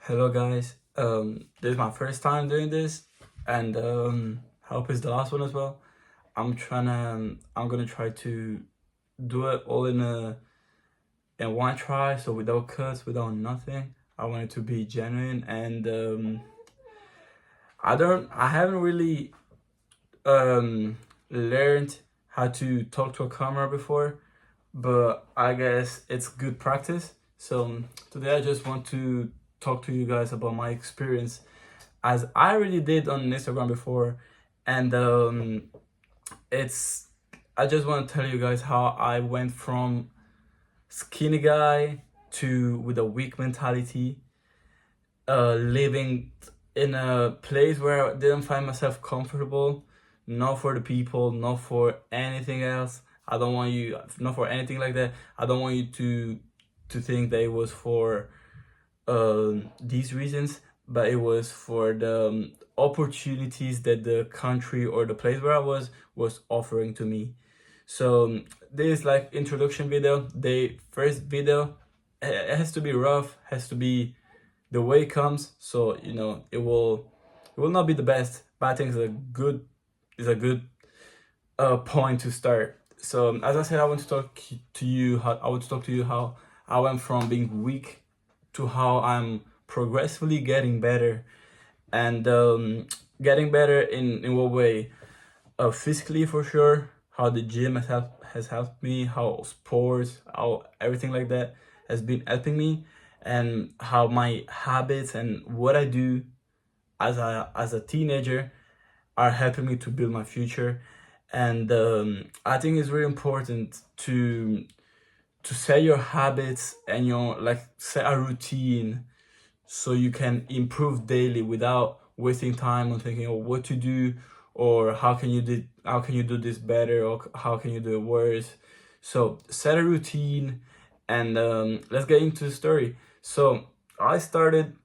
Hello guys. This is my first time doing this, and hope it's the last one as well. I'm gonna try to do it all in one try, so without cuts, without nothing. I want it to be genuine, and I haven't really learned how to talk to a camera before, but I guess it's good practice. So today I just want to talk to you guys about my experience as I already did on Instagram before, and it's I just want to tell you guys how I went from skinny guy to with a weak mentality, living in a place where I didn't find myself comfortable, not for the people, not for anything else. I don't want you, not for anything like that. I don't want you to think that it was for these reasons, but it was for the opportunities that the country or the place where I was offering to me. So this is like introduction video. The first video, it has to be rough, has to be the way it comes. So it will not be the best, but I think it's a good point to start. So as I said, I want to talk to you how I want to talk to you how I went from being weak to how I'm progressively getting better, and getting better in what way? Physically for sure. How the gym has helped me. How sports, how everything like that has been helping me, and how my habits and what I do as a teenager are helping me to build my future. And I think it's really important to set your habits and your like set a routine so you can improve daily without wasting time on thinking of what to do, or how can you do this better, or how can you do it worse. So set a routine, and let's get into the story. So I started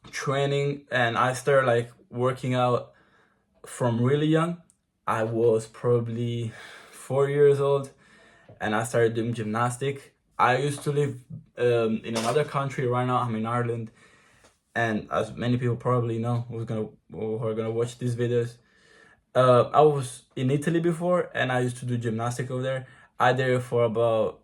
training and I started like working out from really young. I was probably 4 years old, and I started doing gymnastic. I used to live in another country. Right now I'm in Ireland, and as many people probably know who are gonna watch these videos, I was in Italy before, and I used to do gymnastic over there. I did it for about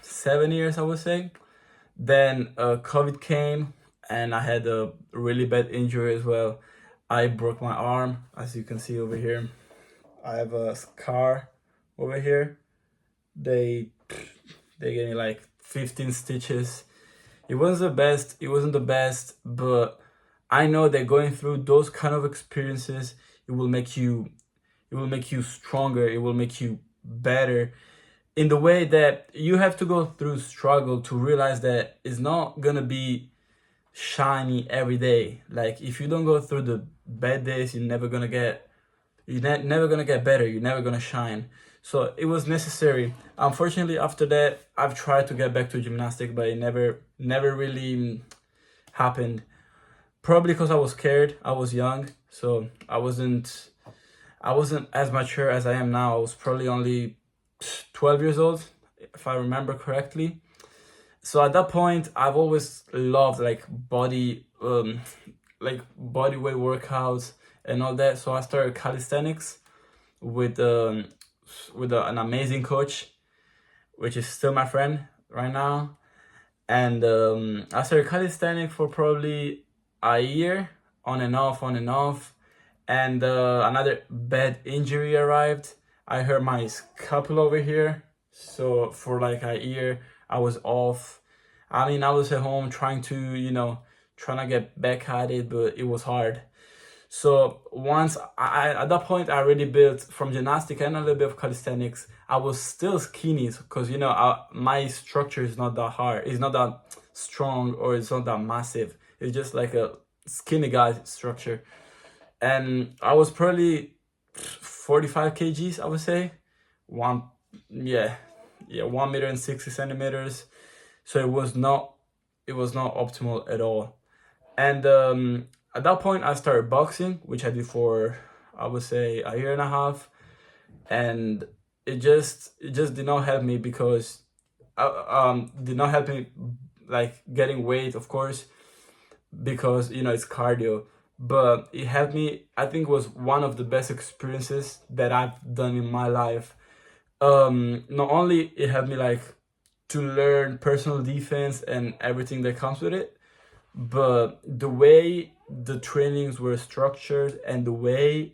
7 years, I would say. Then COVID came, and I had a really bad injury as well. I broke my arm, as you can see over here. I have a scar over here. They they gave me like 15 stitches. It wasn't the best. It wasn't the best, but I know that going through those kind of experiences, it will make you it will make you stronger. It will make you better in the way that you have to go through struggle to realize that it's not gonna be shiny every day. Like if you don't go through the bad days, you're never gonna get better. You're never gonna shine. So it was necessary. Unfortunately, after that, I've tried to get back to gymnastic, but it never really happened. Probably because I was scared. I was young, so I wasn't as mature as I am now. I was probably only 12 years old, if I remember correctly. So at that point, I've always loved like body weight workouts and all that. So I started calisthenics with an amazing coach, which is still my friend right now. And I started calisthenics for probably a year, on and off, on and off. And another bad injury arrived. I hurt my scapula over here. So for like a year, I was off. I mean, I was at home trying to get back at it, but it was hard. So once at that point, I already built from gymnastic and a little bit of calisthenics. I was still skinny because my structure is not that hard. It's not that strong, or it's not that massive. It's just like a skinny guy structure. And I was probably 45 kgs, I would say. One, yeah, 1 meter and 60 centimeters. So it was not optimal at all. And at that point, I started boxing, which I did for, I would say, a year and a half, and it just did not help me because did not help me like getting weight, of course, because it's cardio. But it helped me. I think it was one of the best experiences that I've done in my life. Not only it helped me like to learn personal defense and everything that comes with it, but the way the trainings were structured and the way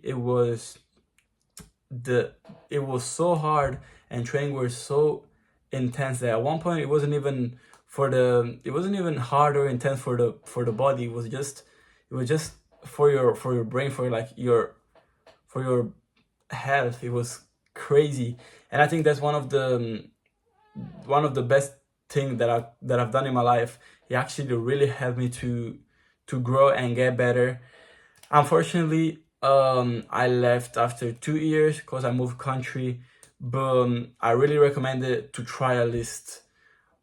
the it was so hard, and training were so intense that at one point it wasn't even hard or intense for the body. It was just for your brain, for your health. It was crazy. And I think that's one of the best thing that I've done in my life. It actually really helped me to grow and get better. Unfortunately, I left after 2 years because I moved country. But I really recommend it to try at least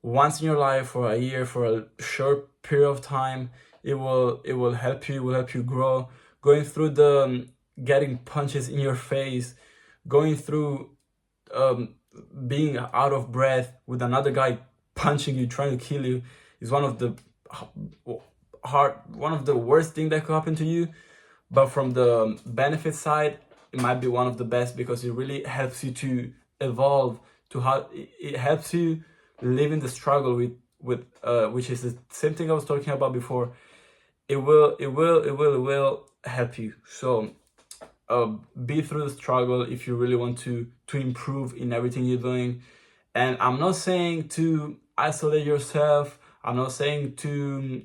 once in your life for a year, for a short period of time. It will help you. It will help you grow. Going through the getting punches in your face, going through um, being out of breath with another guy punching you, trying to kill you, is one of the worst thing that could happen to you. But from the benefit side, it might be one of the best because it really helps you to evolve, to how it helps you live in the struggle with which is the same thing I was talking about before. It will help you. So be through the struggle if you really want to improve in everything you're doing. And I'm not saying to isolate yourself. I'm not saying to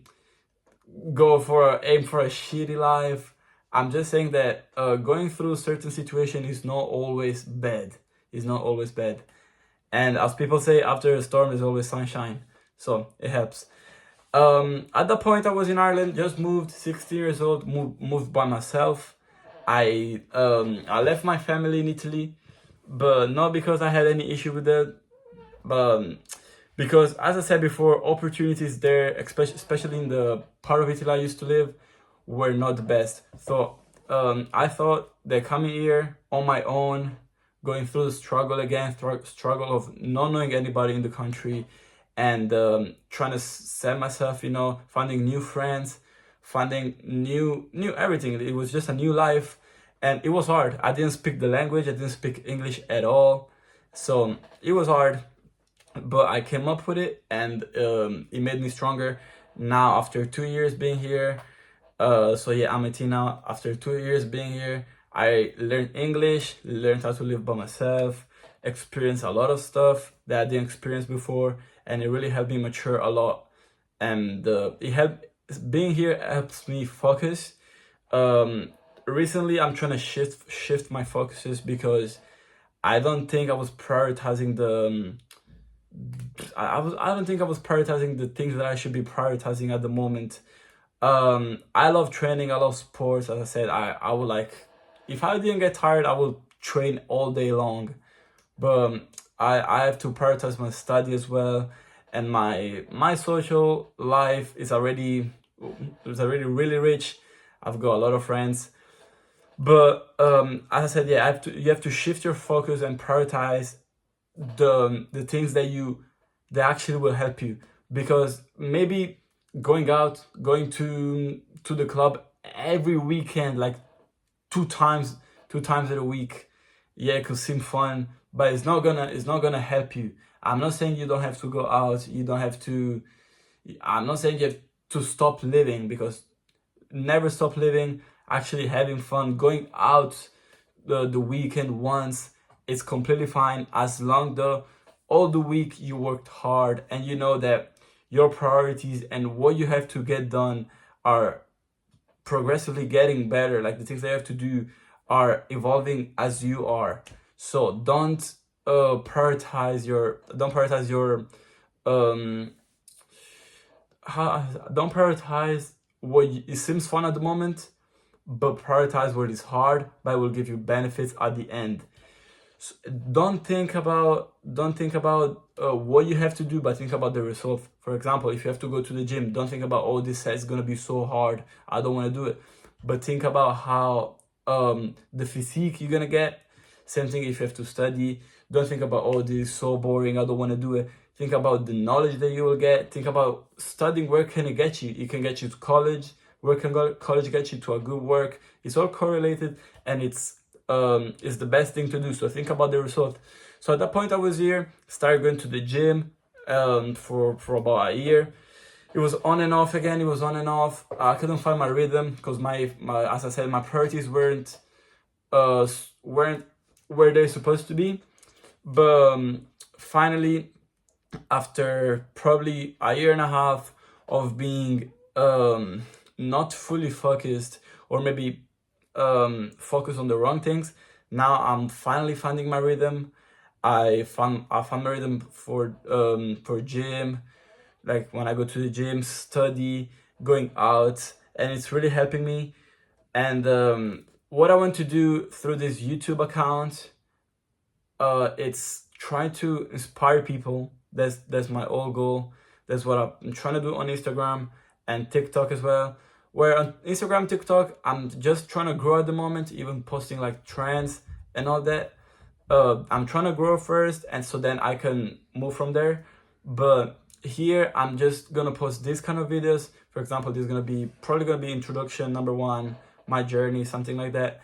aim for a shitty life. I'm just saying that going through certain situation is not always bad. It's not always bad. And as people say, after a storm is always sunshine. So it helps. At that point, I was in Ireland, just moved, 16 years old, moved by myself. I left my family in Italy, but not because I had any issue with that, but because, as I said before, opportunities there, especially in the part of Italy I used to live, were not the best. So I thought that coming here on my own, going through the struggle again, struggle of not knowing anybody in the country, and trying to set myself, finding new friends, finding new everything. It was just a new life, and it was hard. I didn't speak the language. I didn't speak English at all, so it was hard. But I came up with it, and it made me stronger. Now, after 2 years being here, so yeah, I'm 18 now. After 2 years being here, I learned English, learned how to live by myself, experienced a lot of stuff that I didn't experience before, and it really helped me mature a lot. And being here helps me focus. Recently, I'm trying to shift my focuses because I don't think I was prioritizing I don't think I was prioritizing the things that I should be prioritizing at the moment. I love training. I love sports. As I said, I would like, if I didn't get tired, I would train all day long. But I have to prioritize my study as well, and my social life is already really rich. I've got a lot of friends, but as I said, yeah, you have to shift your focus and prioritize the things that actually will help you. Because maybe going to the club every weekend, like two times in a week, yeah, it could seem fun, but it's not gonna help you. I'm not saying you don't have to go out. You don't have to. I'm not saying you have to stop living, because never stop living. Actually, having fun, going out the weekend once, it's completely fine, as long the all the week you worked hard, and you know that your priorities and what you have to get done are progressively getting better. Like the things they have to do are evolving as you are. So don't prioritize your um don't prioritize it seems fun at the moment, but prioritize what is hard, but will give you benefits at the end. Don't think about what you have to do, but think about the result. For example, if you have to go to the gym, don't think about, oh, this set is gonna be so hard, I don't want to do it. But think about how the physique you're gonna get. Same thing if you have to study. Don't think about, oh, this is so boring, I don't want to do it. think about the knowledge that you will get, think about studying. Where can it get you? It can get you to college. Where can college get you to a good work? It's all correlated, and it's the best thing to do. So think about the result. So at that point I was here, started going to the gym for about a year. It was on and off again. It was on and off. I couldn't find my rhythm because my as I said, my priorities weren't where they're supposed to be. But finally, after probably a year and a half of being not fully focused, or maybe focused on the wrong things, now I'm finally finding my rhythm. I found my rhythm for gym, like when I go to the gym, study, going out, and it's really helping me. And what I want to do through this YouTube account, it's try to inspire people. That's my whole goal. That's what I'm trying to do on Instagram and TikTok as well. Where on Instagram, TikTok, I'm just trying to grow at the moment, even posting like trends and all that. I'm trying to grow first, and so then I can move from there. But here I'm just gonna post this kind of videos. For example, this is probably gonna be introduction number 1, my journey, something like that.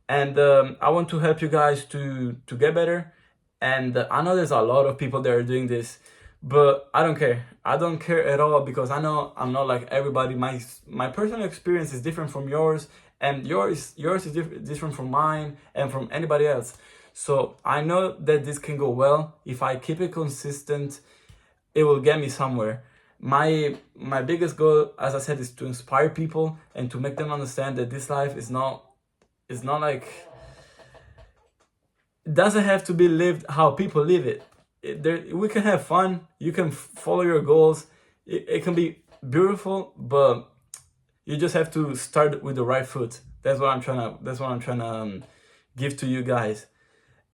And I want to help you guys to get better. And I know there's a lot of people that are doing this, but I don't care. I don't care at all, because I know I'm not like everybody. My personal experience is different from yours, and yours is different from mine and from anybody else. So I know that this can go well. If I keep it consistent, it will get me somewhere. My biggest goal, as I said, is to inspire people and to make them understand that this life is not like, it doesn't have to be lived how people live it. We can have fun. You can follow your goals. It can be beautiful, but you just have to start with the right foot. That's what I'm trying to give to you guys.